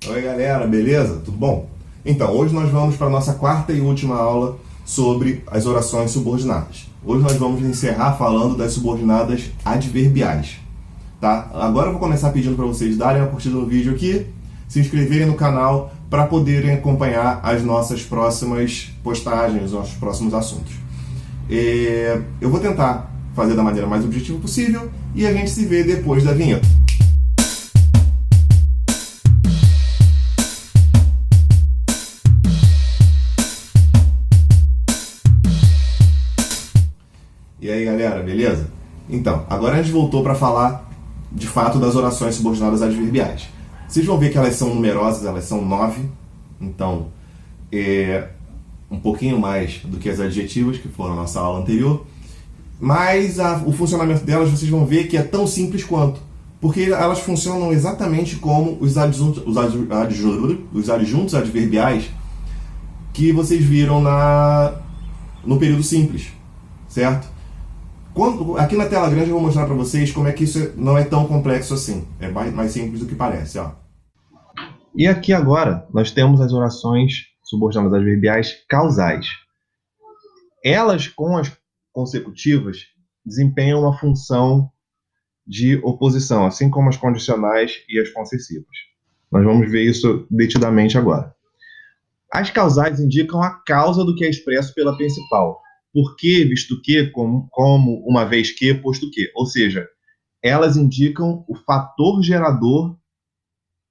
Oi galera, beleza? Tudo bom? Então, hoje nós vamos para a nossa quarta e última aula sobre as orações subordinadas. Hoje nós vamos encerrar falando das subordinadas adverbiais. Tá? Agora eu vou começar pedindo para vocês darem uma curtida no vídeo aqui, se inscreverem no canal para poderem acompanhar as nossas próximas postagens, os nossos próximos assuntos. Eu vou tentar fazer da maneira mais objetiva possível e a gente se vê depois da vinheta. E aí galera, beleza? Então, agora a gente voltou para falar de fato das orações subordinadas adverbiais. Vocês vão ver que elas são numerosas, elas são 9, então um pouquinho mais do que as adjetivas, que foram na nossa aula anterior, mas o funcionamento delas vocês vão ver que é tão simples quanto, porque elas funcionam exatamente como os adjuntos adverbiais que vocês viram no período simples, certo? Aqui na tela grande eu vou mostrar para vocês como é que isso não é tão complexo assim. É mais simples do que parece. Ó. E aqui agora nós temos as orações subordinadas adverbiais causais. Elas, com as consecutivas, desempenham uma função de oposição, assim como as condicionais e as concessivas. Nós vamos ver isso detidamente agora. As causais indicam a causa do que é expresso pela principal. Por que, visto que, como, uma vez que, posto que. Ou seja, elas indicam o fator gerador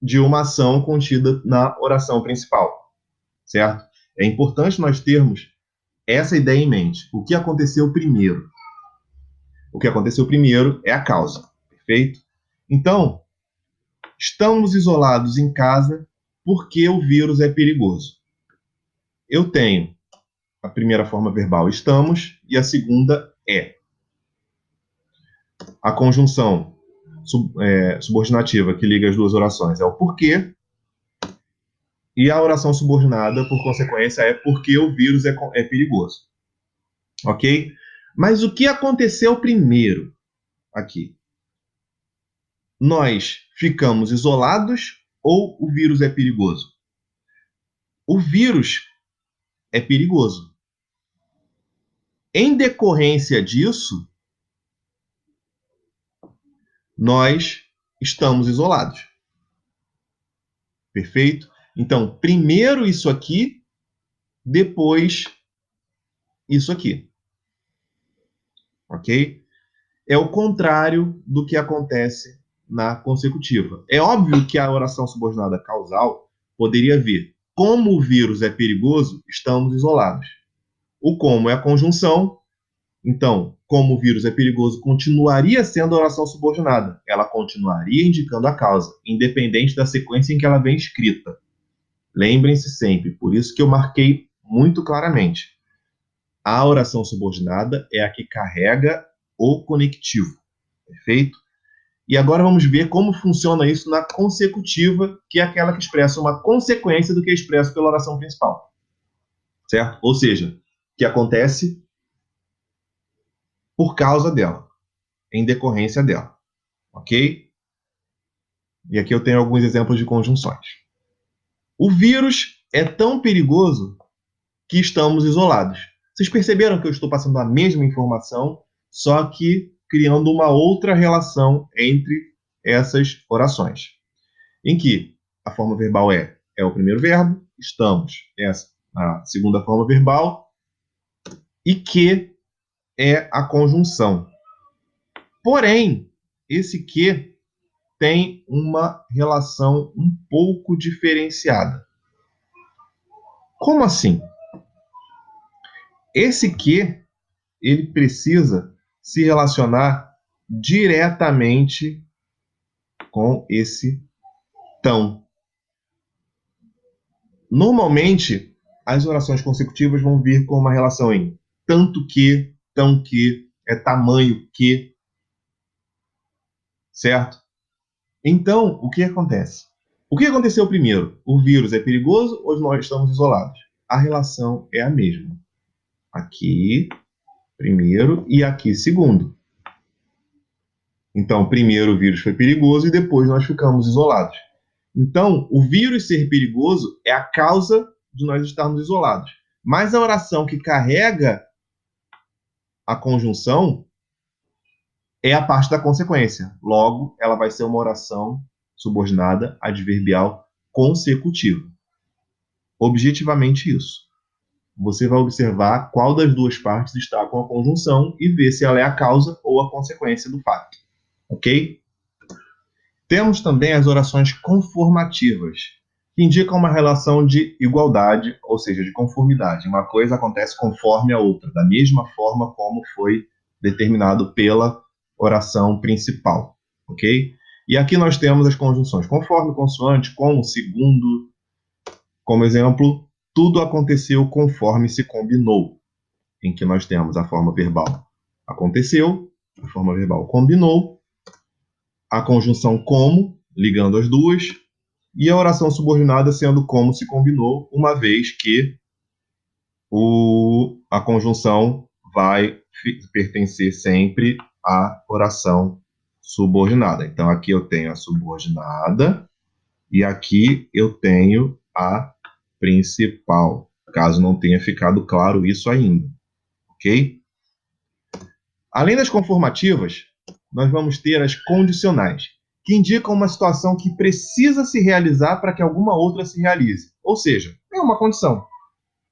de uma ação contida na oração principal, certo? É importante nós termos essa ideia em mente. O que aconteceu primeiro? O que aconteceu primeiro é a causa, perfeito? Então, estamos isolados em casa porque o vírus é perigoso. Eu tenho a primeira forma verbal estamos e a segunda é. A conjunção subordinativa que liga as duas orações é o porquê, e a oração subordinada, por consequência, é porque o vírus é perigoso. Ok? Mas o que aconteceu primeiro aqui? Nós ficamos isolados ou o vírus é perigoso? O vírus é perigoso. Em decorrência disso, nós estamos isolados. Perfeito? Então, primeiro isso aqui, depois isso aqui. Ok? É o contrário do que acontece na consecutiva. É óbvio que a oração subordinada causal poderia vir. Como o vírus é perigoso, estamos isolados. O como é a conjunção. Então, como o vírus é perigoso, continuaria sendo a oração subordinada. Ela continuaria indicando a causa, independente da sequência em que ela vem escrita. Lembrem-se sempre, por isso que eu marquei muito claramente. A oração subordinada é a que carrega o conectivo, perfeito? E agora vamos ver como funciona isso na consecutiva, que é aquela que expressa uma consequência do que é expresso pela oração principal, certo? Ou seja, que acontece por causa dela, em decorrência dela, ok? E aqui eu tenho alguns exemplos de conjunções. O vírus é tão perigoso que estamos isolados. Vocês perceberam que eu estou passando a mesma informação, só que criando uma outra relação entre essas orações. Em que a forma verbal é o primeiro verbo, estamos é a segunda forma verbal, e que é a conjunção. Porém, esse que tem uma relação um pouco diferenciada. Como assim? Esse que ele precisa se relacionar diretamente com esse tão. Normalmente, as orações consecutivas vão vir com uma relação em tanto que, tão que, é tamanho que, certo? Então, o que acontece? O que aconteceu primeiro? O vírus é perigoso ou nós estamos isolados? A relação é a mesma. Aqui, primeiro, e aqui, segundo. Então, primeiro o vírus foi perigoso e depois nós ficamos isolados. Então, o vírus ser perigoso é a causa de nós estarmos isolados. Mas a oração que carrega a conjunção é a parte da consequência. Logo, ela vai ser uma oração subordinada adverbial consecutiva. Objetivamente isso. Você vai observar qual das duas partes está com a conjunção e ver se ela é a causa ou a consequência do fato. Ok? Temos também as orações conformativas, que indicam uma relação de igualdade, ou seja, de conformidade. Uma coisa acontece conforme a outra, da mesma forma como foi determinado pela oração principal. Ok? E aqui nós temos as conjunções conforme, consoante, como, segundo. Como exemplo, tudo aconteceu conforme se combinou, em que nós temos a forma verbal aconteceu, a forma verbal combinou, a conjunção como, ligando as duas, e a oração subordinada sendo como se combinou, uma vez que a conjunção vai pertencer sempre à oração subordinada. Então, aqui eu tenho a subordinada e aqui eu tenho a principal, caso não tenha ficado claro isso ainda, ok? Além das conformativas, nós vamos ter as condicionais, que indicam uma situação que precisa se realizar para que alguma outra se realize. Ou seja, é uma condição.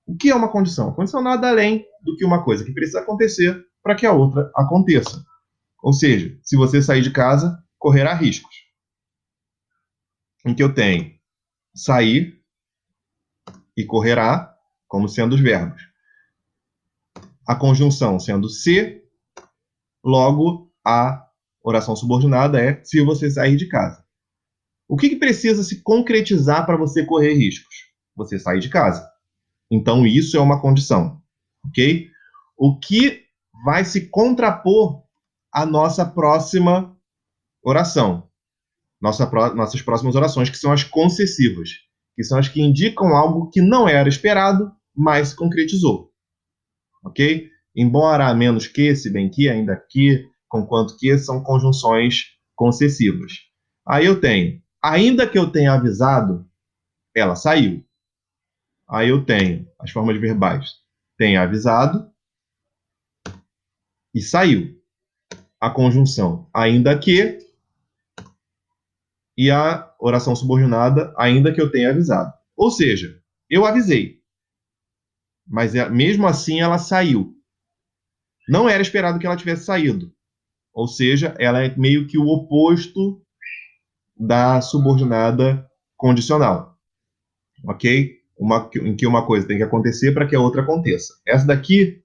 O que é uma condição? A condição nada além do que uma coisa que precisa acontecer para que a outra aconteça. Ou seja, se você sair de casa, correrá riscos. Em que eu tenho sair e correrá como sendo os verbos. A conjunção sendo se, logo a oração subordinada é se você sair de casa. O que precisa se concretizar para você correr riscos? Você sair de casa. Então isso é uma condição, ok? O que vai se contrapor à nossa próxima oração? Nossas próximas orações, que são as concessivas, que são as que indicam algo que não era esperado, mas se concretizou. Ok? Embora a menos que, se bem que, ainda que, conquanto que, são conjunções concessivas. Aí eu tenho, ainda que eu tenha avisado, ela saiu. Aí eu tenho as formas verbais. Tenha avisado e saiu. A conjunção, ainda que, e a oração subordinada, ainda que eu tenha avisado. Ou seja, eu avisei, mas mesmo assim ela saiu. Não era esperado que ela tivesse saído. Ou seja, ela é meio que o oposto da subordinada condicional. Ok? Em que uma coisa tem que acontecer para que a outra aconteça. Essa daqui,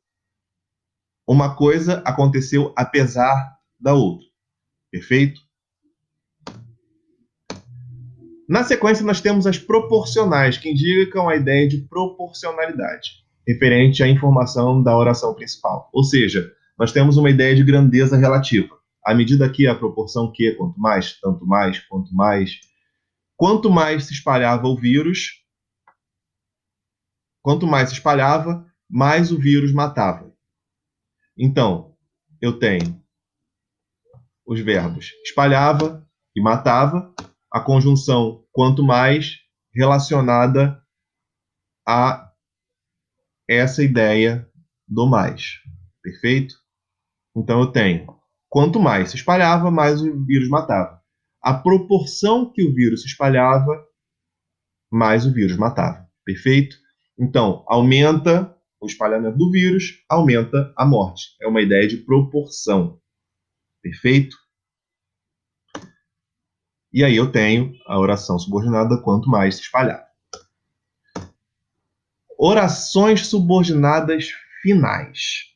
uma coisa aconteceu apesar da outra. Perfeito? Na sequência, nós temos as proporcionais, que indicam a ideia de proporcionalidade, referente à informação da oração principal. Ou seja, nós temos uma ideia de grandeza relativa. À medida que a proporção que, quanto mais, tanto mais, quanto mais se espalhava o vírus, quanto mais se espalhava, mais o vírus matava. Então, eu tenho os verbos espalhava e matava, a conjunção quanto mais relacionada a essa ideia do mais. Perfeito? Então eu tenho quanto mais se espalhava, mais o vírus matava. A proporção que o vírus se espalhava, mais o vírus matava. Perfeito? Então, aumenta o espalhamento do vírus, aumenta a morte. É uma ideia de proporção. Perfeito? E aí eu tenho a oração subordinada quanto mais se espalhar. Orações subordinadas finais.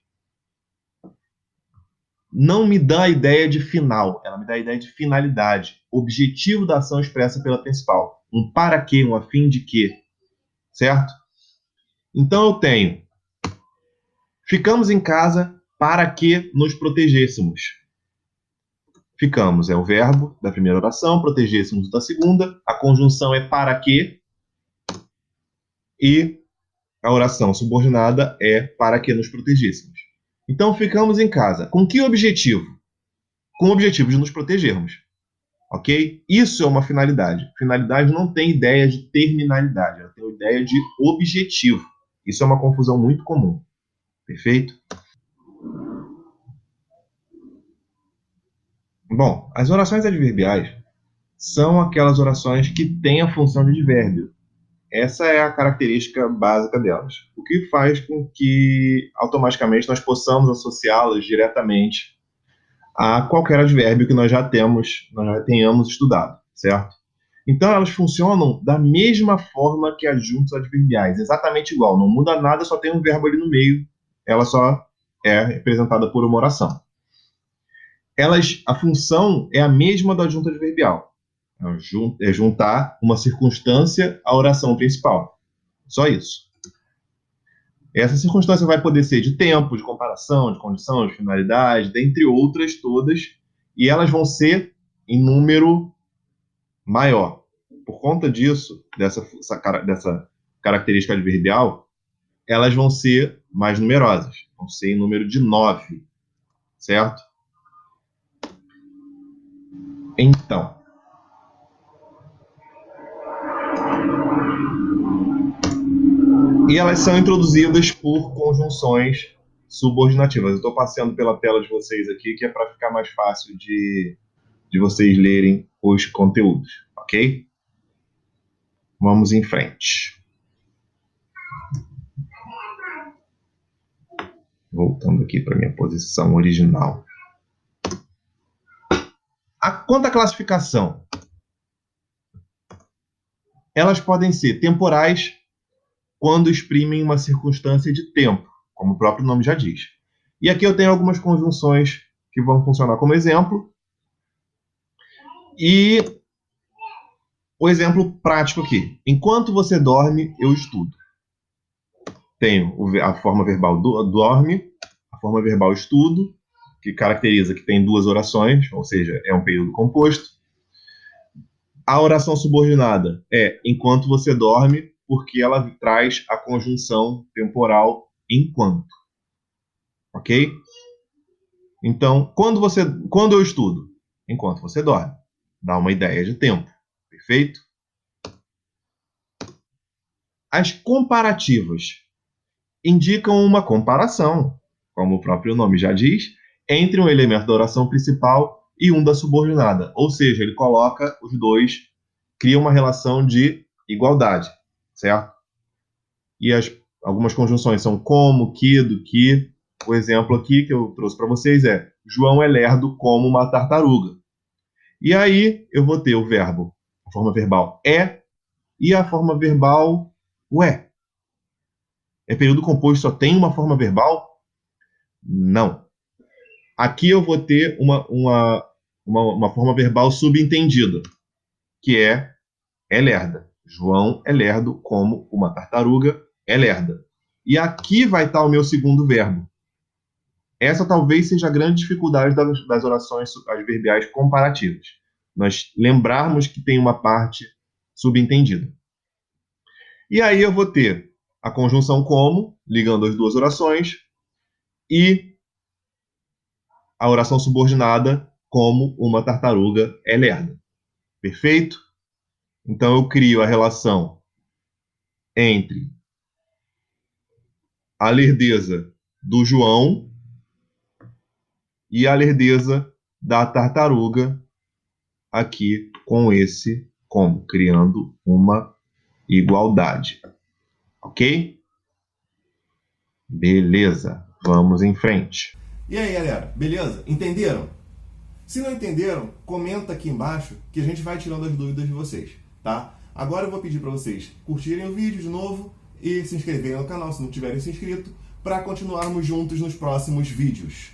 Não me dá a ideia de final, ela me dá a ideia de finalidade, objetivo da ação expressa pela principal. Um para quê, um a fim de quê, certo? Então eu tenho, ficamos em casa para que nos protegêssemos. Ficamos é o verbo da primeira oração, protegêssemos da segunda, a conjunção é para que, e a oração subordinada é para que nos protegêssemos. Então ficamos em casa. Com que objetivo? Com o objetivo de nos protegermos. Ok? Isso é uma finalidade. Finalidade não tem ideia de terminalidade, ela tem ideia de objetivo. Isso é uma confusão muito comum. Perfeito? Bom, as orações adverbiais são aquelas orações que têm a função de advérbio. Essa é a característica básica delas, o que faz com que automaticamente nós possamos associá-las diretamente a qualquer advérbio que nós já tenhamos estudado, certo? Então elas funcionam da mesma forma que adjuntos adverbiais, exatamente igual, não muda nada, só tem um verbo ali no meio, ela só é representada por uma oração. A função é a mesma do adjunto adverbial, é juntar uma circunstância à oração principal, só isso. Essa circunstância vai poder ser de tempo, de comparação, de condição, de finalidade, dentre outras todas, e elas vão ser em número maior. Por conta disso, dessa característica adverbial, elas vão ser mais numerosas, vão ser em número de 9, certo? Então, e elas são introduzidas por conjunções subordinativas. Eu estou passeando pela tela de vocês aqui, que é para ficar mais fácil de vocês lerem os conteúdos, ok? Vamos em frente. Voltando aqui para minha posição original. Quanto à classificação, elas podem ser temporais quando exprimem uma circunstância de tempo, como o próprio nome já diz. E aqui eu tenho algumas conjunções que vão funcionar como exemplo. E o exemplo prático aqui. Enquanto você dorme, eu estudo. Tenho a forma verbal dorme, a forma verbal estudo, que caracteriza que tem duas orações, ou seja, é um período composto. A oração subordinada é enquanto você dorme, porque ela traz a conjunção temporal enquanto. Ok? Então, quando eu estudo? Enquanto você dorme. Dá uma ideia de tempo. Perfeito? As comparativas indicam uma comparação, como o próprio nome já diz, entre um elemento da oração principal e um da subordinada. Ou seja, ele coloca os dois, cria uma relação de igualdade, certo? E algumas conjunções são como, que, do que. O exemplo aqui que eu trouxe para vocês é João é lerdo como uma tartaruga. E aí eu vou ter o verbo, a forma verbal é, e a forma verbal ué. É período composto, só tem uma forma verbal? Não. Aqui eu vou ter uma forma verbal subentendida, que é lerda. João é lerdo como uma tartaruga é lerda. E aqui vai estar o meu segundo verbo. Essa talvez seja a grande dificuldade das orações adverbiais comparativas. Nós lembrarmos que tem uma parte subentendida. E aí eu vou ter a conjunção como, ligando as duas orações, e a oração subordinada como uma tartaruga é lerda. Perfeito? Então eu crio a relação entre a lerdeza do João e a lerdeza da tartaruga aqui com esse como, criando uma igualdade. Ok? Beleza, vamos em frente. E aí, galera, beleza? Entenderam? Se não entenderam, comenta aqui embaixo que a gente vai tirando as dúvidas de vocês, tá? Agora eu vou pedir para vocês curtirem o vídeo de novo e se inscreverem no canal se não tiverem se inscrito, para continuarmos juntos nos próximos vídeos.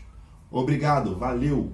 Obrigado, valeu!